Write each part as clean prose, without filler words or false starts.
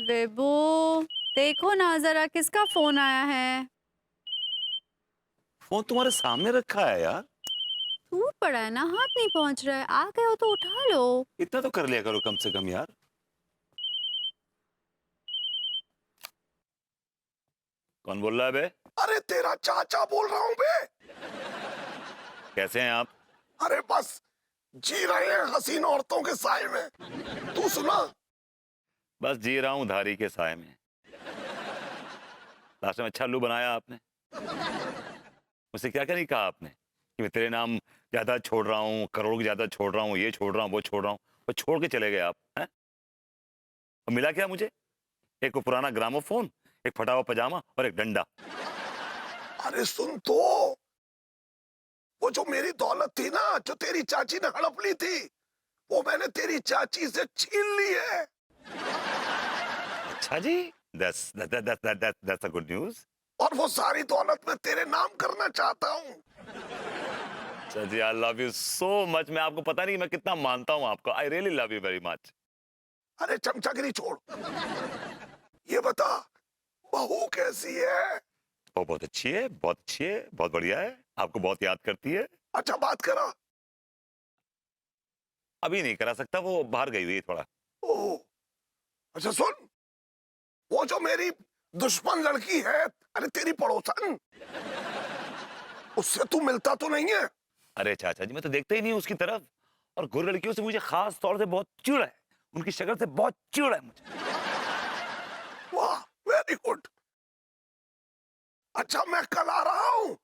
विभू, देखो ना जरा किसका फोन आया है। फोन तुम्हारे सामने रखा है यार। टूट पड़ा है ना, हाथ नहीं पहुंच रहा है। आ गए हो तो उठा लो। इतना तो कर लिया करो कम से कम यार। कौन बोल रहा है बे? अरे तेरा चाचा बोल रहा हूँ बे। कैसे हैं आप? अरे बस जी रहे हैं हसीन औरतों के साए में। तू सुना? बस जी रहा हूँ धारी के साए में। लास्ट में अच्छा लू बनाया आपने। मुझसे क्या क्या नहीं कहा आपने कि मैं तेरे नाम ज्यादा छोड़ रहा हूँ, करोड़ की ज्यादा छोड़ रहा हूँ, ये छोड़ रहा हूँ, वो छोड़ रहा हूँ। वो छोड़ के चले गए आप हैं। और मिला क्या मुझे? एक वो पुराना ग्रामोफोन, एक फटा हुआ पजामा और एक डंडा। अरे सुन तो, वो जो मेरी दौलत थी ना, जो तेरी चाची ने हड़प ली थी, वो मैंने तेरी चाची से छीन ली है। अच्छा जी, that's a good news। और वो सारी दौलत मैं तेरे नाम करना चाहता हूँ। अच्छा जी, I love you so much. मैं आपको पता नहीं मैं कितना मानता हूँ आपको। I really love you very much. अरे चमचागिरी छोड़, ये बता बहू कैसी है? वो बहुत अच्छी है, बहुत अच्छी है, बहुत बढ़िया है। आपको बहुत याद करती है। अच्छा बात करा। अभी नहीं करा सकता, वो बाहर गई हुई है थोड़ा। ओह, अच्छा सुन, वो जो मेरी दुश्मन लड़की है, अरे तेरी पड़ोसन, उससे तू मिलता तो नहीं है? अरे चाचा जी, मैं तो देखता ही नहीं हूँ उसकी तरफ। और गोरी लड़कियों से मुझे खास तौर से बहुत चिढ़ है। उनकी शक्ल से बहुत चिढ़ है मुझे। वाह, वेरी गुड। अच्छा मैं कल आ रहा हूँ,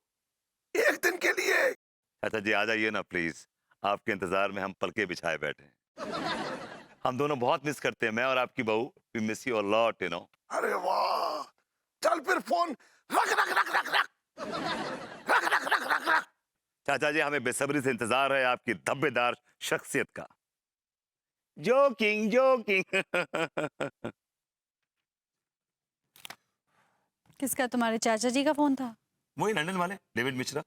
एक दिन के लिए। चाचा जी आ जाइए ना प्लीज। आपके इंतजार में हम पलके बिछाए बैठे हैं। हम दोनों बहुत मिस करते हैं, मैं और आपकी बहू। We miss you a lot, you know. अरे वाह, चल फिर फोन रख रख रख रख रख रख रख रख रख रख। चाचा जी, हमें बेसब्री से इंतजार है आपकी धब्बेदार शख्सियत का। Joking joking. किसका? तुम्हारे चाचा जी का फोन था? वही लंदन वाले डेविड मिश्रा।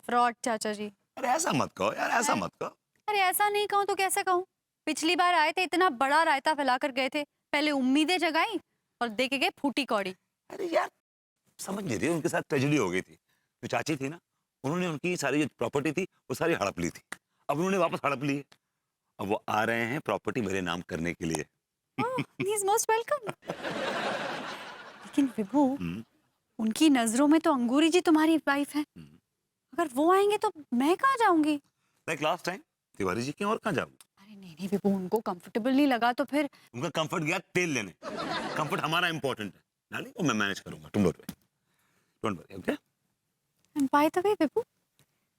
फ्रॉड चाचा जी। अरे ऐसा मत कहो यार, ऐसा मत कहो। अरे ऐसा नहीं कहूँ तो कैसे कहूँ? पिछली बार आए थे, इतना बड़ा रायता फैला कर गए थे। पहले उम्मीदें जगाई और देखे गए फूटी कौड़ी। अरे यार, समझ नहीं रही, उनके साथ ट्रेजेडी हो गई थी। जो चाची थी ना, उन्होंने उनकी सारी जो प्रॉपर्टी थी वो सारी हड़प ली थी। अब उन्होंने वापस हड़प ली है। अब वो आ रहे हैं प्रॉपर्टी मेरे नाम करने के लिए। He is most welcome. लेकिन विभू, हम्म, उनकी नजरों में तो अंगूरी जी तुम्हारी वाइफ है। हम्म। अगर वो आएंगे तो मैं कहाँ जाऊंगी? Like last time Tiwari ji के, और कहाँ जाऊँ? अरे नहीं नहीं विभू, उनको कंफर्टेबल नहीं लगा तो फिर। उनका कंफर्ट गया तेल लेने। कंफर्ट हमारा इंपॉर्टेंट है। डाली वो मैं मैनेज करूंगा, तुम don't worry, okay? By the way Vibhu,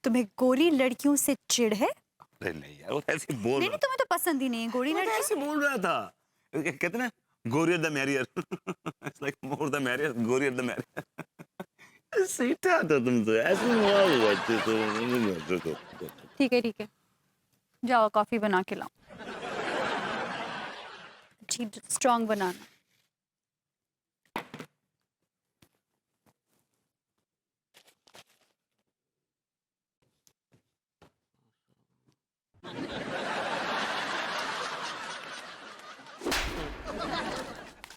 तुम्हें गोरी लड़कियों से चिढ़ है? अरे नहीं यार, वो ऐसे बोल नहीं रहा नहीं, तुम्हें तो पसंद ही नहीं है गोरी था। वो तो लड़की। ऐसे बोल रहा था। कहते ना, gorier the merrier. It's like more the merrier, gorier the merrier. सीटा था तुम तो ऐसे हुआ तो। ठीक है, जाओ कॉफी बना के लाओ। अच्छी स्ट्रांग बनाना।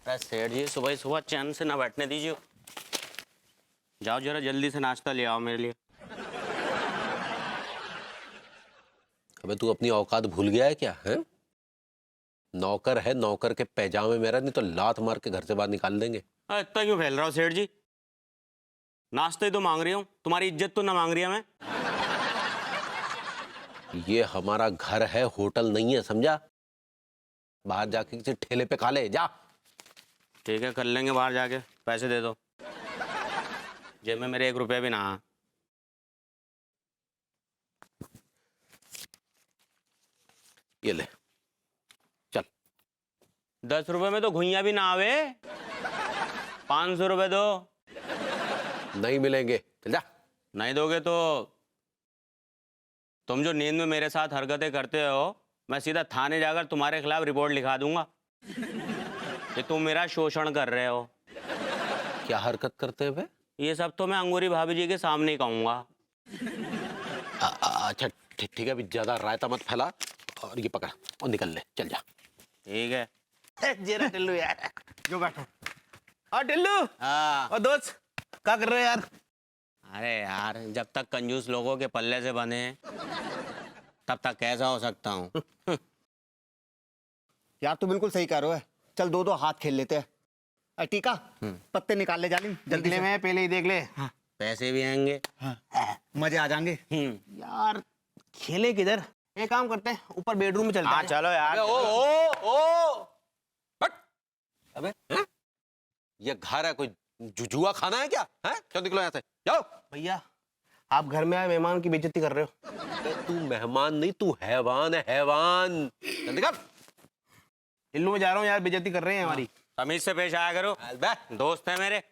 अरे सेठ जी, सुबह सुबह चैन से ना बैठने दीजिए। जाओ जरा जल्दी से नाश्ता ले आओ मेरे लिए। अबे तू अपनी औकात भूल गया है क्या? है नौकर है, नौकर के पैजामे मेरा, नहीं तो लात मार के घर से बाहर निकाल देंगे। अरे इतना क्यों फैल रहा हो सेठ जी? नाश्ता ही तो मांग रही हूँ, तुम्हारी इज्जत तो ना मांग रही है मैं। ये हमारा घर है, होटल नहीं है, समझा? बाहर जाके किसी ठेले पे खा ले जा। ठीक है, कर लेंगे बाहर जाके। पैसे दे दो। जेब में मेरे 1 रुपया भी ना है। ये ले चल। 10 रुपए में तो घुइयां भी ना आवे। 500 रुपए दो। नहीं मिलेंगे, चल जा। नहीं दोगे तो तुम जो नींद में मेरे साथ हरकतें करते हो, मैं सीधा थाने जाकर तुम्हारे खिलाफ रिपोर्ट लिखा दूंगा कि तुम मेरा शोषण कर रहे हो। क्या हरकत करते हैं बे? ये सब तो मैं अंगूरी भाभी जी के सामने ही कहूंगा। अच्छा ठीक है, अभी ज्यादा रायता मत फैला और ये पकड़ और निकल ले, चल जा। ठीक है। जरा टिल्लू यार। जो बैठो। और टिल्लू हाँ। और दोस्त क्या कर रहे हो यार? अरे यार, जब तक कंजूस लोगों के पल्ले से बने हैं, तब तक कैसा हो सकता हूँ? यार तू बिल्कुल सही कह रहा है। चल दो दो हाथ खेल लेते हैं। टीका पत्ते निकाल ले जालिम जल्दी से। मैं पहले ही देख ले। हाँ। पैसे भी आएंगे। मजे आ जाएंगे। यार खेले किधर? एक काम करते हैं, ऊपर बेडरूम में चलते हैं। चलो यार। ओ बट अबे हैं? ये घर है, कोई जुजुआ खाना है क्या? हैं? क्यों निकलो यहाँ से? जाओ। भैया आप घर में आए मेहमान की बेइज्जती कर रहे हो। अबे तू मेहमान नहीं, तू हैवान है, हैवान। जल्दी कर। टिल्लू में जा रहा हूँ यार, बेइज्जती कर रहे हैं हमारी। तमीज से पेश आया करो, दोस्त है मेरे।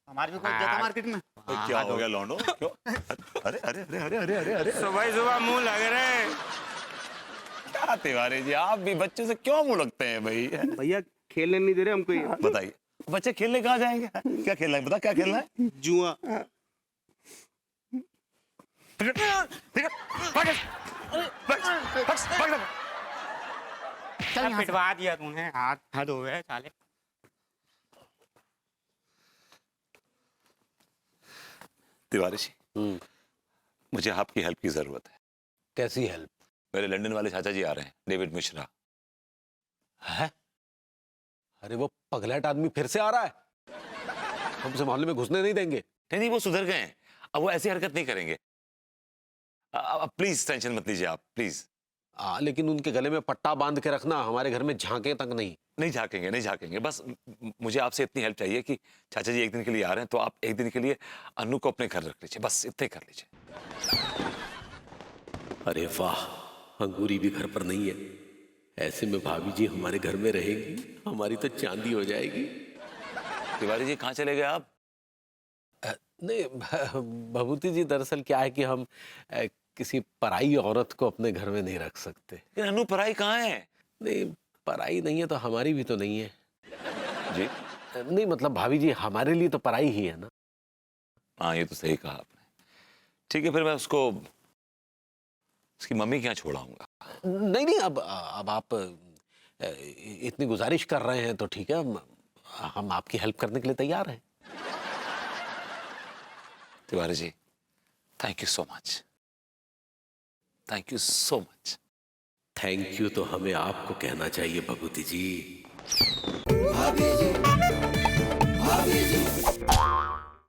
हमारी भी कोई इज्जत है मार्केट में। क्या हो गया लौंडो? क्यों? अरे अरे अरे अरे अरे अरे अरे सुबह सुबह मुंह लग रहे। क्या तिवारी जी, आप भी बच्चों से क्यों मुंह लगते हैं भाई? भैया खेलने नहीं दे रहे हमको ये। बताइए, बच्चे खेलने कहाँ जाएंगे? क्या खेलना है? बता क्या खेलना है? जुआ। चल पिटवा दिया तूने, हाथ हाथ हो गए साले। तिवारी जी, मुझे आपकी हेल्प की जरूरत है। कैसी हेल्प? मेरे लंदन वाले चाचा जी आ रहे हैं, डेविड मिश्रा। है? अरे वो पगलेट आदमी फिर से आ रहा है। हमसे मोहल्ले में घुसने नहीं देंगे। नहीं नहीं, वो सुधर गए हैं, अब वो ऐसी हरकत नहीं करेंगे। प्लीज टेंशन मत लीजिए आप, प्लीज। लेकिन उनके गले में पट्टा बांध के रखना, हमारे घर में झांके तक नहीं। नहीं झाकेंगे, नहीं झाकेंगे। बस मुझे आपसे इतनी हेल्प चाहिए कि चाचा जी एक दिन के लिए आ रहे हैं, तो आप एक दिन के लिए अनु को अपने घर रख लीजिए, बस इतने कर लीजिए। अरे वाह, अंगूरी भी घर पर नहीं है। ऐसे में भाभी जी हमारे घर में रहेंगी, हमारी तो चांदी हो जाएगी। तिवारी जी कहाँ चले गए आप? नहीं भभूति जी, दरअसल क्या है कि हम किसी पराई औरत को अपने घर में नहीं रख सकते। ये अनु पराई कहाँ है? नहीं, पराई नहीं है तो हमारी भी तो नहीं है जी। नहीं मतलब भाभी जी हमारे लिए तो पराई ही है ना। हाँ, ये तो सही कहा आपने। ठीक है, फिर मैं उसको उसकी मम्मी के यहाँ छोड़ाऊंगा। नहीं नहीं, अब आप इतनी गुजारिश कर रहे हैं तो ठीक है, हम आपकी हेल्प करने के लिए तैयार हैं। Tiwari ji, thank you so much, thank you so much. Thank you तो हमें आपको कहना चाहिए भभूति जी। भाभी जी, भाभी जी।